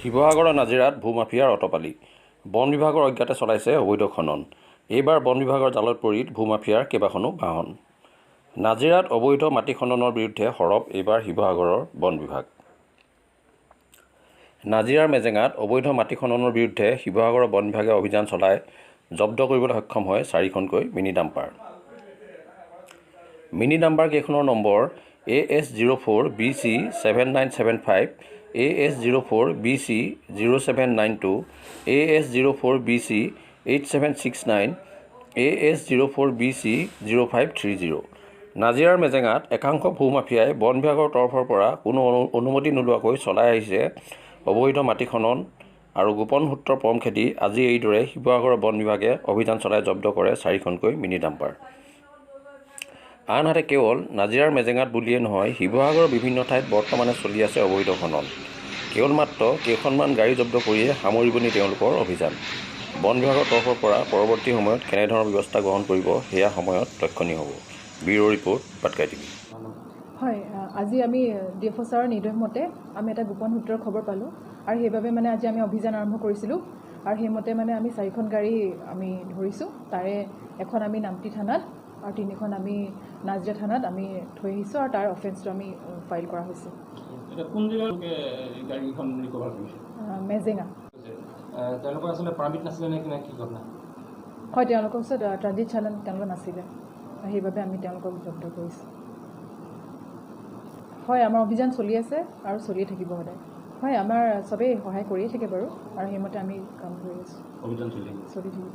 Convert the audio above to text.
শিৱসাগৰৰ নাজিৰাত ভূমাফিয়াৰ অটপালি। বন বিভাগৰ অজ্ঞাতে চলাইছে অবৈধ খনন। এইবাৰ বন বিভাগৰ জালত পৰিল ভূমাফিয়াৰ কেইবাখনো বাহন। নাজিৰাত অবৈধ মাটি খননৰ বিৰুদ্ধে সৰব এইবাৰ শিৱসাগৰৰ বন বিভাগ। নাজিৰাৰ মেজেঙাত অবৈধ মাটি খননৰ বিৰুদ্ধে শিৱসাগৰৰ বন বিভাগে অভিযান চলাই জব্দ কৰিবলৈ সক্ষম হয় 4খনকৈ মিনি ডাম্পাৰ। মিনি ডাম্পাৰ কেইখনৰ number AS04BC 7975, AS04BC 0792, AS04BC 8769, AS04BC 0530। নাজিৰাৰ মেজেঙাত একাংশ ভূমাফিয়াই বন বিভাগৰ তৰফৰ পৰা কোনো অনুমতি নোলোৱাকৈ চলাই আহিছে অবৈধ মাটি খনন আৰু গোপন সূত্ৰৰ পম খেদি আজি এইদৰে শিৱসাগৰৰ বন বিভাগে অভিযান চলাই জব্দ কৰে 4খনকৈ মিনি ডাম্পাৰ। আনহাতে কেৱল নাজিৰাৰ মেজেঙাত বুলিয়ে নহয়, শিৱসাগৰৰ বিভিন্ন ঠাইত বৰ্তমানে চলি আছে অবৈধ খনন। কেৱল মাত্ৰ কেইখনমান গাড়ী জব্দ কৰিয়ে সামৰিব নি তেওঁলোকৰ অভিযান। বন বিভাগৰ তৰফৰ পৰা পৰৱৰ্তী সময়ত কেনেধৰণৰ ব্যৱস্থা গ্ৰহণ কৰিব সেয়া সময়ত লক্ষণীয় হ'ব। Bureau' report, Patkai TV. হয়, আজি আমি DFO ছাৰৰ নিৰ্দেশ মতে আমি এটা গোপন সূত্ৰৰ খবৰ পালোঁ আৰু সেইবাবে আজি আমি অভিযান আৰম্ভ কৰিছিলোঁ আৰু সেইমতে আমি 4খন গাড়ী আমি ধৰিছোঁ। তাৰে এখন আমি নামটি থানাত আৰু 3খন আমি নাজিৰা থানাত আমি থৈ আহিছোঁ আৰু তাৰ অফেন্সটো আমি ফাইল কৰা হৈছে। কোন জিলালৈকে গাড়ীখন ৰিকভাৰ কৰিছে? মেজেঙা। তেওঁলোকৰ আচলতে পাৰ্মিট নাছিলে নে কি ঘটনা? হয়, তেওঁলোকৰ ওচৰত ট্ৰানজিট চালান তেওঁলোকৰ নাছিলে, সেইবাবে আমি তেওঁলোকক জব্দ কৰিছোঁ। হয়, আমাৰ অভিযান চলি আছে আৰু চলিয়ে থাকিব সদায়। হয়, আমাৰ চবেই সহায় কৰিয়ে থাকে বাৰু আৰু সেইমতে আমি কাম কৰি আছোঁ। অভিযান চলি থাকিব।